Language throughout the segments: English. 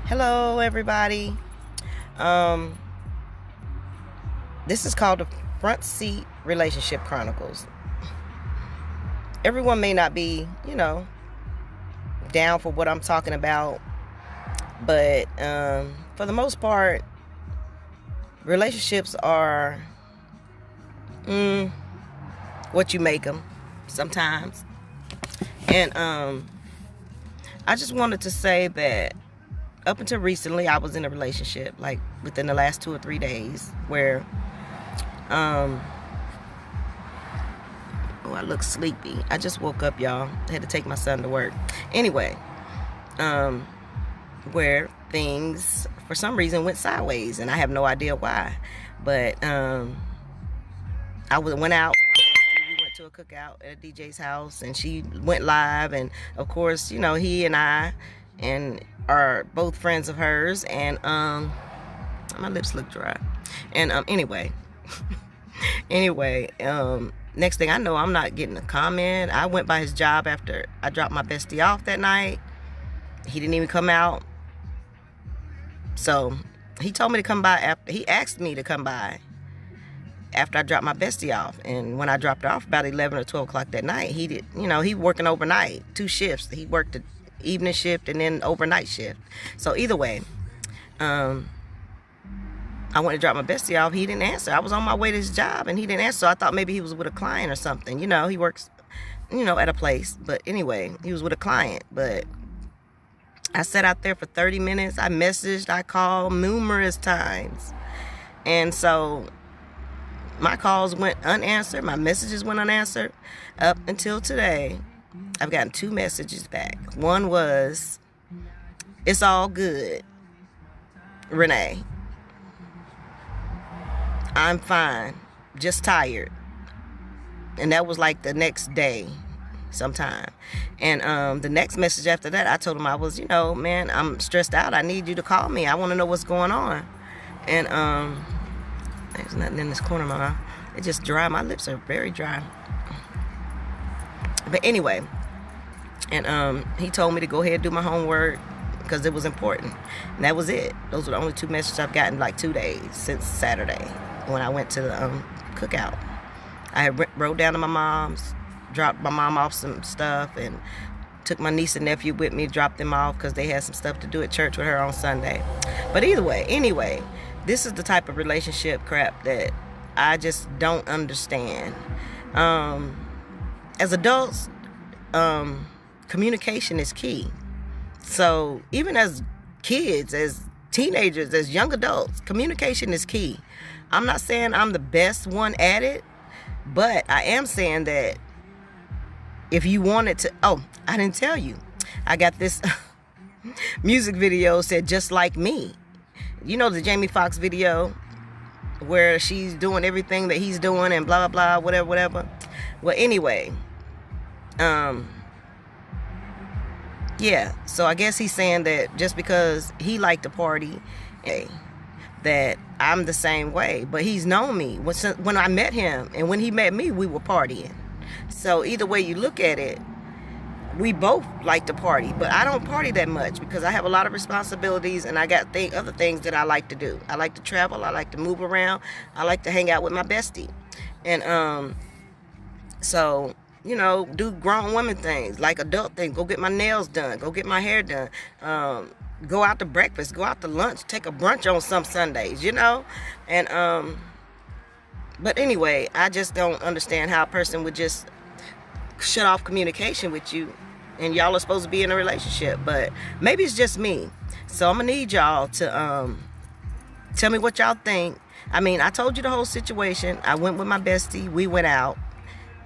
Hello, everybody. Um, this is called the Front Seat Relationship Chronicles. Everyone may not be, down for what I'm talking about, but for the most part, relationships are what you make them sometimes. And I just wanted to say that up until recently, I was in a relationship, like within the last 2 or 3 days, where, oh, I look sleepy. I just woke up, y'all. I had to take my son to work. Anyway, where things, for some reason, went sideways, and I have no idea why. But went out. We went to a cookout at a DJ's house, and she went live, and of course, he and I and are both friends of hers, and my lips look dry, and anyway next thing I know, I'm not getting a comment. I went by his job after I dropped my bestie off that night. He didn't even come out, so he told me to come by after. He asked me to come by after I dropped my bestie off, and when I dropped her off about 11 or 12 o'clock that night, he working overnight, 2 shifts. He worked the evening shift and then overnight shift. So either way, I went to drop my bestie off. He didn't answer. I was on my way to his job and he didn't answer. So I thought maybe he was with a client or something. He works, at a place. But anyway, he was with a client. But I sat out there for 30 minutes. I messaged, I called numerous times. And so my calls went unanswered. My messages went unanswered up until today. I've gotten 2 messages back. One was, "It's all good, Renae. I'm fine, just tired." And that was like the next day sometime. And the next message after that, I told him I was, man, I'm stressed out. I need you to call me. I want to know what's going on. And there's nothing in this corner of my mouth. It's just dry. My lips are very dry. But anyway, and he told me to go ahead and do my homework because it was important. And that was it. Those were the only 2 messages I've gotten in like 2 days since Saturday when I went to the cookout. I rode down to my mom's, dropped my mom off some stuff, and took my niece and nephew with me, dropped them off because they had some stuff to do at church with her on Sunday. But either way, anyway, this is the type of relationship crap that I just don't understand. As adults, communication is key. So even as kids, as teenagers, as young adults, communication is key. I'm not saying I'm the best one at it, but I am saying that if you wanted to, I didn't tell you, I got this music video said "Just Like Me." The Jamie Foxx video where she's doing everything that he's doing and blah, blah, blah, whatever. Well, anyway, yeah, so I guess he's saying that just because he liked to party, that I'm the same way. But he's known me when I met him, and when he met me, we were partying. So either way you look at it, we both like to party, but I don't party that much because I have a lot of responsibilities, and I got other things that I like to do. I like to travel. I like to move around. I like to hang out with my bestie. And so, do grown women things, like adult things. Go get my nails done. Go get my hair done. Go out to breakfast. Go out to lunch. Take a brunch on some Sundays, And, but anyway, I just don't understand how a person would just shut off communication with you, and y'all are supposed to be in a relationship. But maybe it's just me. So I'm gonna need y'all to tell me what y'all think. I mean, I told you the whole situation. I went with my bestie. We went out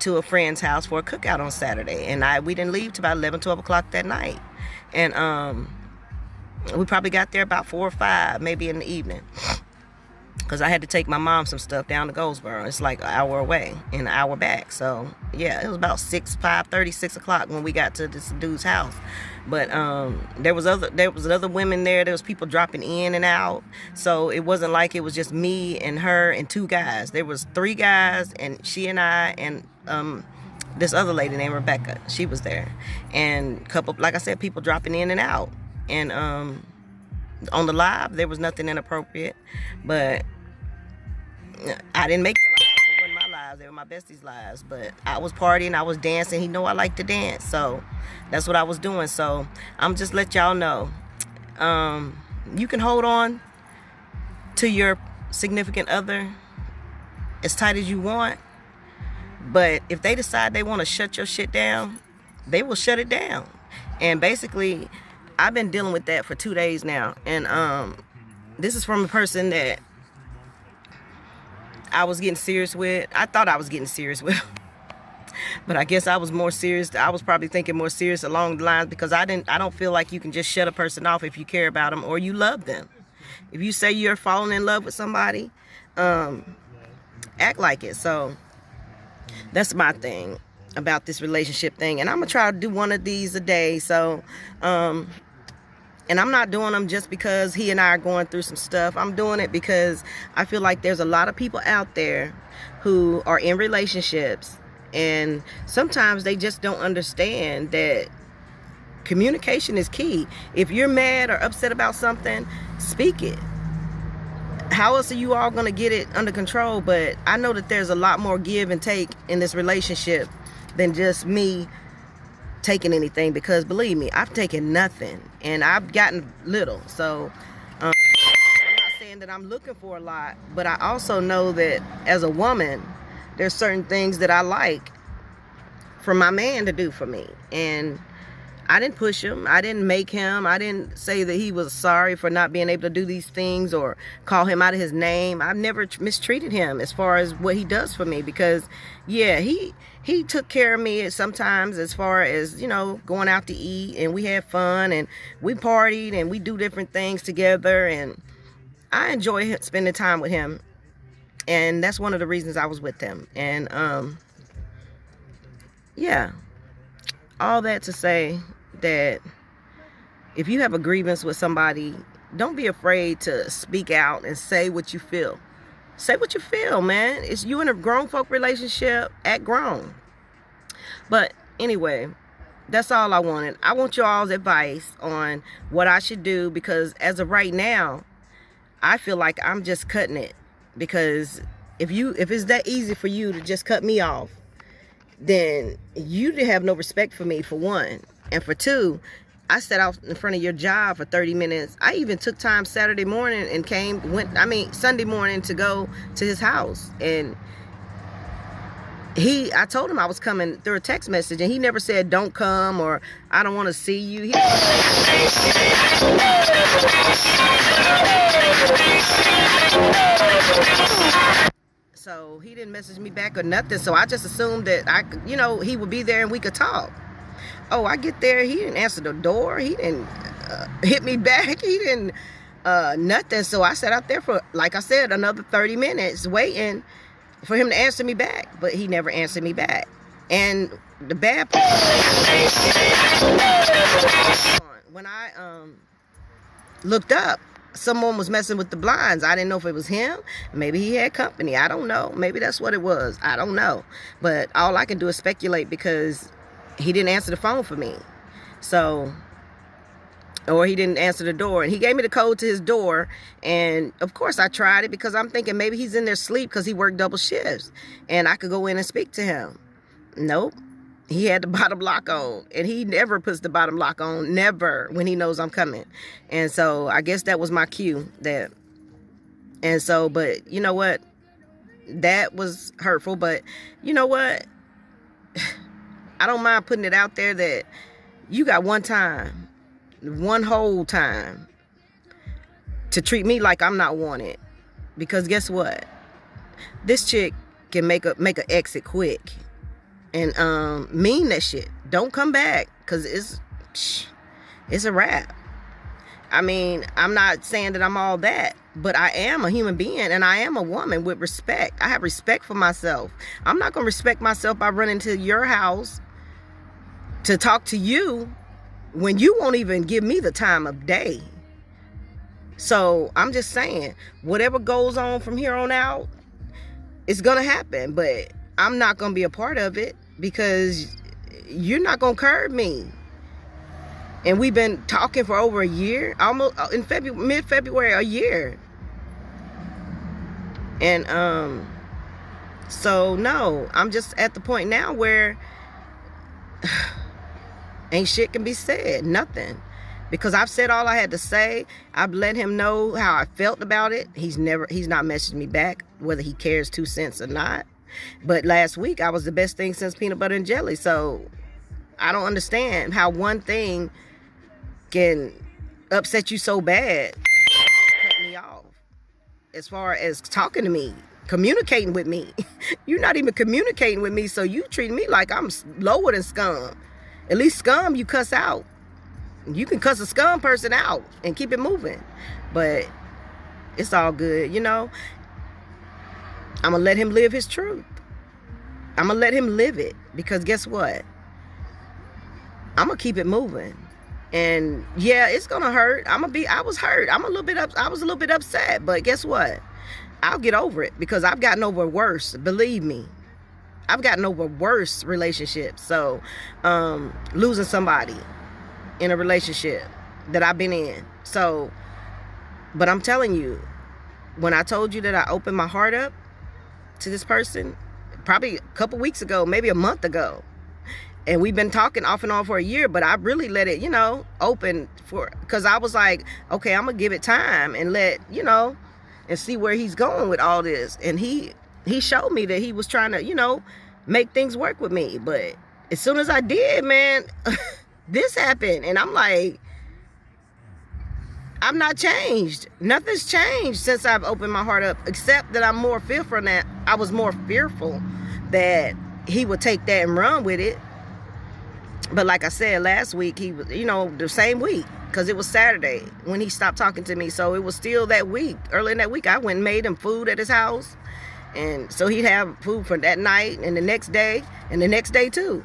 to a friend's house for a cookout on Saturday, and we didn't leave till about 11, 12 o'clock that night. And we probably got there about 4 or 5, maybe in the evening, because I had to take my mom some stuff down to Goldsboro. It's like an hour away and an hour back. So yeah, it was about 5:30, 6 o'clock when we got to this dude's house. But there was other women there. There was people dropping in and out. So it wasn't like it was just me and her and 2 guys. There was 3 guys, and she and I, and this other lady named Rebecca. She was there, and a couple, like I said, people dropping in and out. And On the live, there was nothing inappropriate, but I didn't make the lives. It wasn't my lives. They were my bestie's lives. But I was partying. I was dancing. He know I like to dance. So that's what I was doing. So I'm just let y'all know. You can hold on to your significant other as tight as you want. But if they decide they want to shut your shit down, they will shut it down. And basically, I've been dealing with that for 2 days now. And this is from a person that I was getting serious with. I thought I was getting serious with. But I guess I was more serious. I was probably thinking more serious along the lines because I don't feel like you can just shut a person off if you care about them or you love them. If you say you're falling in love with somebody, act like it. So that's my thing about this relationship thing. And I'm going to try to do one of these a day. So, and I'm not doing them just because he and I are going through some stuff. I'm doing it because I feel like there's a lot of people out there who are in relationships and sometimes they just don't understand that communication is key. If you're mad or upset about something, speak it. How else are you all going to get it under control? But I know that there's a lot more give and take in this relationship than just me taking anything, because believe me, I've taken nothing and I've gotten little. So I'm not saying that I'm looking for a lot, but I also know that as a woman, there's certain things that I like for my man to do for me. And I didn't push him. I didn't make him. I didn't say that he was sorry for not being able to do these things or call him out of his name. I've never mistreated him as far as what he does for me, because yeah, he took care of me sometimes as far as, you know, going out to eat, and we had fun and we partied and we do different things together, and I enjoy spending time with him. And that's one of the reasons I was with him. And yeah, all that to say that if you have a grievance with somebody, don't be afraid to speak out and say what you feel. Say what you feel, man. It's you in a grown folk relationship. Act grown. But anyway, that's all I wanted. I want y'all's advice on what I should do, because as of right now, I feel like I'm just cutting it. Because if it's that easy for you to just cut me off, then you have no respect for me, for one. And for two, I sat out in front of your job for 30 minutes. I even took time Saturday morning and Sunday morning to go to his house. And I told him I was coming through a text message, and he never said don't come or I don't want to see you. So he didn't message me back or nothing. So I just assumed that he would be there and we could talk. Oh, I get there, he didn't answer the door. He didn't hit me back. He didn't nothing. So I sat out there for, like I said, another 30 minutes waiting for him to answer me back. But he never answered me back. And the bad part, when I looked up, someone was messing with the blinds. I didn't know if it was him. Maybe he had company. I don't know. Maybe that's what it was. I don't know. But all I can do is speculate, because he didn't answer the phone for me. So, or he didn't answer the door. And he gave me the code to his door. And of course I tried it, because I'm thinking maybe he's in there asleep because he worked double shifts and I could go in and speak to him. Nope. He had the bottom lock on, and he never puts the bottom lock on, never, when he knows I'm coming. And so I guess that was my cue. But you know what? That was hurtful, but you know what? I don't mind putting it out there that you got one whole time to treat me like I'm not wanted. Because guess what? This chick can make a exit quick. And mean that shit. Don't come back, because it's a wrap. I mean, I'm not saying that I'm all that, but I am a human being, and I am a woman with respect. I have respect for myself. I'm not going to respect myself by running to your house to talk to you when you won't even give me the time of day. So I'm just saying, whatever goes on from here on out, it's going to happen, but I'm not going to be a part of it, because you're not going to curb me. And we've been talking for over a year, almost in mid-February, a year. And so no, I'm just at the point now where ain't shit can be said, nothing. Because I've said all I had to say. I've let him know how I felt about it. He's not messaged me back, whether he cares 2 cents or not. But last week, I was the best thing since peanut butter and jelly. So I don't understand how one thing can upset you so bad. Cut me off. As far as talking to me, communicating with me. You're not even communicating with me, so you treat me like I'm lower than scum. At least scum you cuss out. You can cuss a scum person out and keep it moving. But it's all good, you know. I'm going to let him live his truth. I'm going to let him live it. Because guess what? I'm going to keep it moving. And yeah, it's going to hurt. I was hurt. I was a little bit upset. But guess what? I'll get over it. Because I've gotten over worse. Believe me. I've gotten over worse relationships. So, losing somebody in a relationship that I've been in. So, but I'm telling you, when I told you that I opened my heart up to this person, probably a couple weeks ago, maybe a month ago, and we've been talking off and on for a year, but I really let it, open because I was like, okay, I'm gonna give it time and and see where he's going with all this. And he showed me that he was trying to, make things work with me. But as soon as I did, man, this happened. And I'm like, I'm not changed. Nothing's changed since I've opened my heart up, except that I'm more fearful that I was more fearful that he would take that and run with it. But like I said, last week, he was, the same week, because it was Saturday when he stopped talking to me. So it was still that week. Early in that week, I went and made him food at his house. And so he'd have food for that night and the next day and the next day too.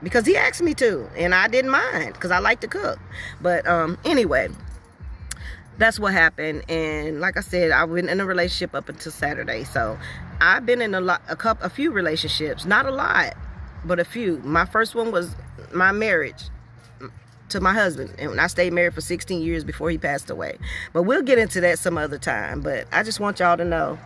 Because he asked me to, and I didn't mind because I like to cook. But anyway, that's what happened. And like I said, I've been in a relationship up until Saturday. So I've been in a few relationships, not a lot, but a few. My first one was my marriage to my husband, and I stayed married for 16 years before he passed away. But we'll get into that some other time. But I just want y'all to know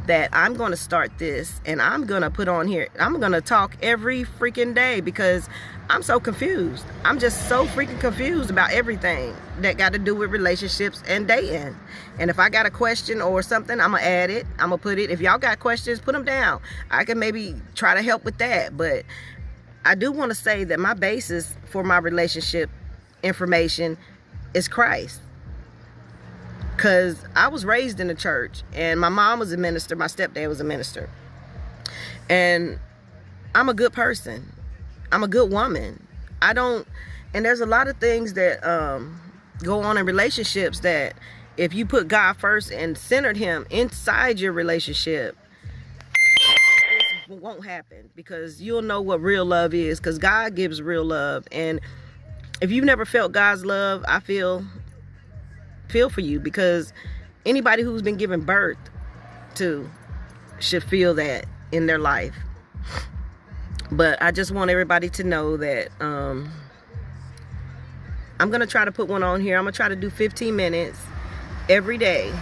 that I'm going to start this, and I'm going to put on here, I'm going to talk every freaking day because I'm so confused. I'm just so freaking confused about everything that got to do with relationships and dating. And if I got a question or something, I'm going to add it. I'm going to put it. If y'all got questions, put them down. I can maybe try to help with that. But I do want to say that my basis for my relationship information is Christ. Because I was raised in the church, and my mom was a minister, my stepdad was a minister. And I'm a good person. I'm a good woman. And there's a lot of things that go on in relationships that if you put God first and centered him inside your relationship, this won't happen, because you'll know what real love is, because God gives real love. And if you've never felt God's love, I feel for you, because anybody who's been given birth to should feel that in their life. But I just want everybody to know that I'm going to try to put one on here. I'm going to try to do 15 minutes every day.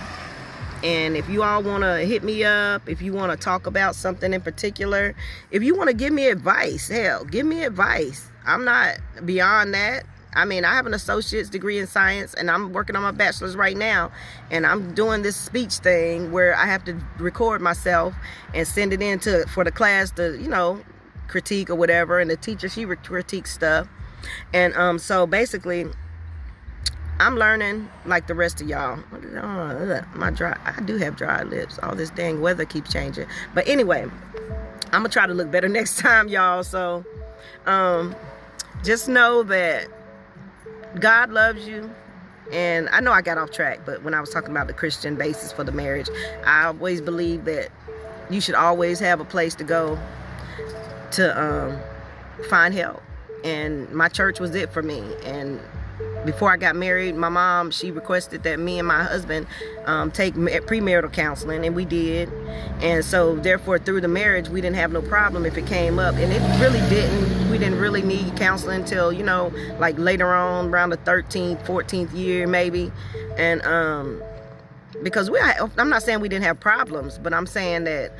And if you all want to hit me up, if you want to talk about something in particular, if you want to give me advice, hell, give me advice. I'm not beyond that. I mean, I have an associate's degree in science, and I'm working on my bachelor's right now. And I'm doing this speech thing where I have to record myself and send it in for the class to, critique or whatever. And the teacher, she critiques stuff. And so basically, I'm learning like the rest of y'all. I do have dry lips. All this dang weather keeps changing. But anyway, I'm going to try to look better next time, y'all. So just know that God loves you. And I know I got off track, but when I was talking about the Christian basis for the marriage, I always believe that you should always have a place to go to find help. And my church was it for me. And before I got married, my mom, she requested that me and my husband take premarital counseling, and we did. And so therefore, through the marriage, we didn't have no problem if it came up. And it really didn't. We didn't really need counseling until, you know, like later on around the 13th, 14th year maybe. And because I'm not saying we didn't have problems, but I'm saying that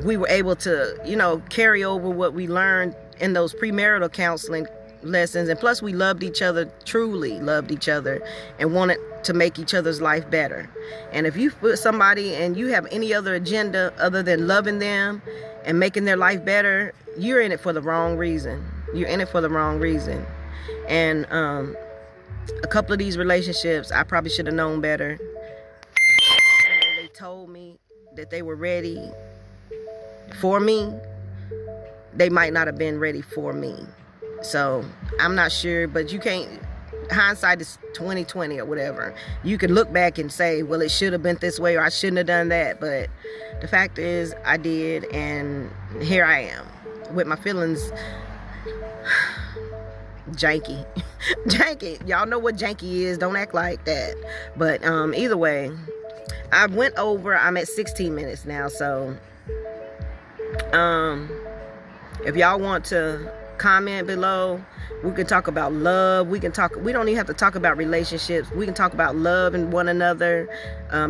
we were able to, you know, carry over what we learned in those premarital counseling lessons. And plus we loved each other, truly loved each other, and wanted to make each other's life better. And if you put somebody and you have any other agenda other than loving them and making their life better, you're in it for the wrong reason. You're in it for the wrong reason. And a couple of these relationships, I probably should have known better. When they told me that they were ready for me, they might not have been ready for me. So I'm not sure, but you can't, hindsight is 20/20 or whatever. You can look back and say, well, it should have been this way, or I shouldn't have done that. But the fact is I did, and here I am with my feelings janky. Janky. Y'all know what janky is. Don't act like that. But either way, I went over. I'm at 16 minutes now. So if y'all want to comment below, we can talk about love. We don't even have to talk about relationships. We can talk about love and one another,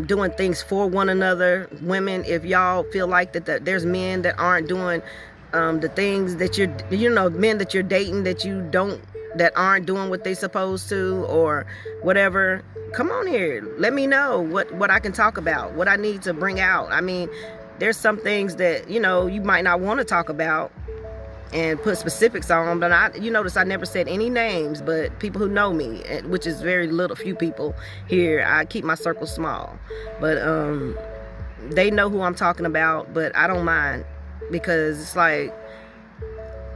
doing things for one another. Women, if y'all feel like that there's men that aren't doing the things that men that you're dating that aren't doing what they supposed to or whatever, come on here. Let me know what I can talk about, what I need to bring out. I mean, there's some things that, you know, you might not want to talk about and put specifics on, but you notice I never said any names, but people who know me, which is very few people here. I keep my circle small, but they know who I'm talking about. But I don't mind, because it's like,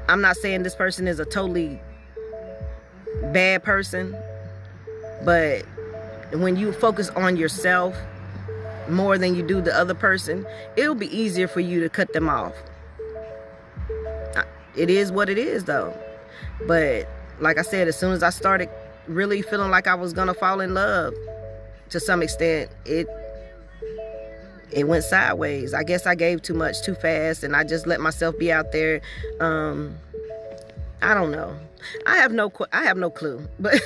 I'm not saying this person is a totally bad person, but when you focus on yourself more than you do the other person, it'll be easier for you to cut them off. It is what it is, though. But like I said, as soon as I started really feeling like I was gonna fall in love, to some extent, it went sideways. I guess I gave too much too fast, and I just let myself be out there. I don't know. I have no clue. But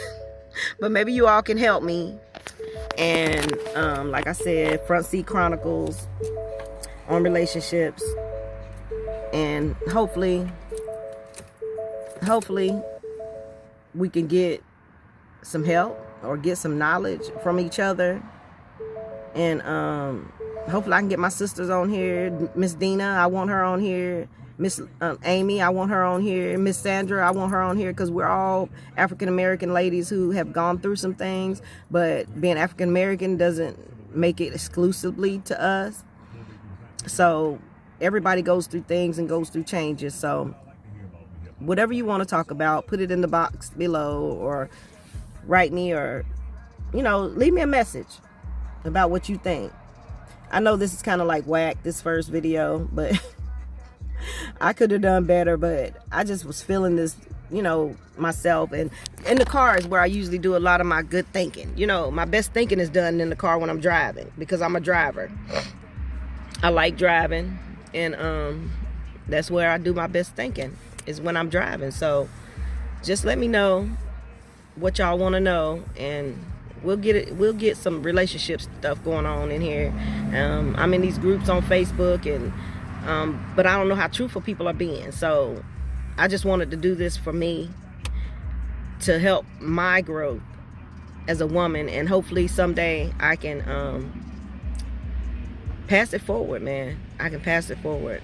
but maybe you all can help me. And like I said, Front Seat Chronicles on relationships, and hopefully we can get some help or get some knowledge from each other. And hopefully I can get my sisters on here. Miss Dina, I want her on here. Miss Amy, I want her on here. Miss Sandra, I want her on here, because we're all African American ladies who have gone through some things, but being African American doesn't make it exclusively to us. So everybody goes through things and goes through changes. So whatever you want to talk about, put it in the box below, or write me, or, you know, leave me a message about what you think. I know this is kind of like whack, this first video, but I could have done better. But I just was feeling this, you know, myself. And in the car is where I usually do a lot of my good thinking. You know, my best thinking is done in the car when I'm driving, because I'm a driver. I like driving, and that's where I do my best thinking, is when I'm driving. So just let me know what y'all want to know, and we'll get some relationship stuff going on in here. I'm in these groups on Facebook, and but I don't know how truthful people are being. So I just wanted to do this for me, to help my growth as a woman, and hopefully someday I can pass it forward, man. I can pass it forward.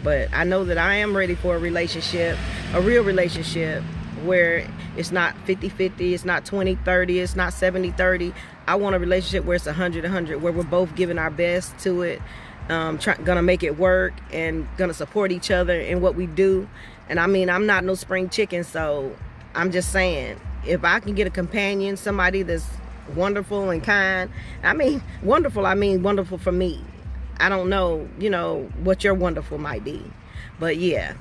But I know that I am ready for a relationship, a real relationship, where it's not 50-50, it's not 20-30, it's not 70-30. I want a relationship where it's 100-100, where we're both giving our best to it, gonna make it work, and gonna support each other in what we do. And I mean, I'm not no spring chicken, so I'm just saying, if I can get a companion, somebody that's wonderful and kind. I mean wonderful for me. I don't know, you know, what your wonderful might be. But yeah,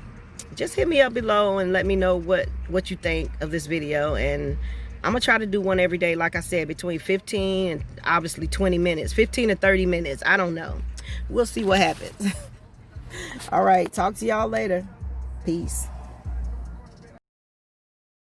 just hit me up below and let me know what you think of this video. And I'm gonna try to do one every day, like I said, between 15 and obviously 20 minutes, 15 to 30 minutes. I don't know. We'll see what happens. All right, talk to y'all later. Peace.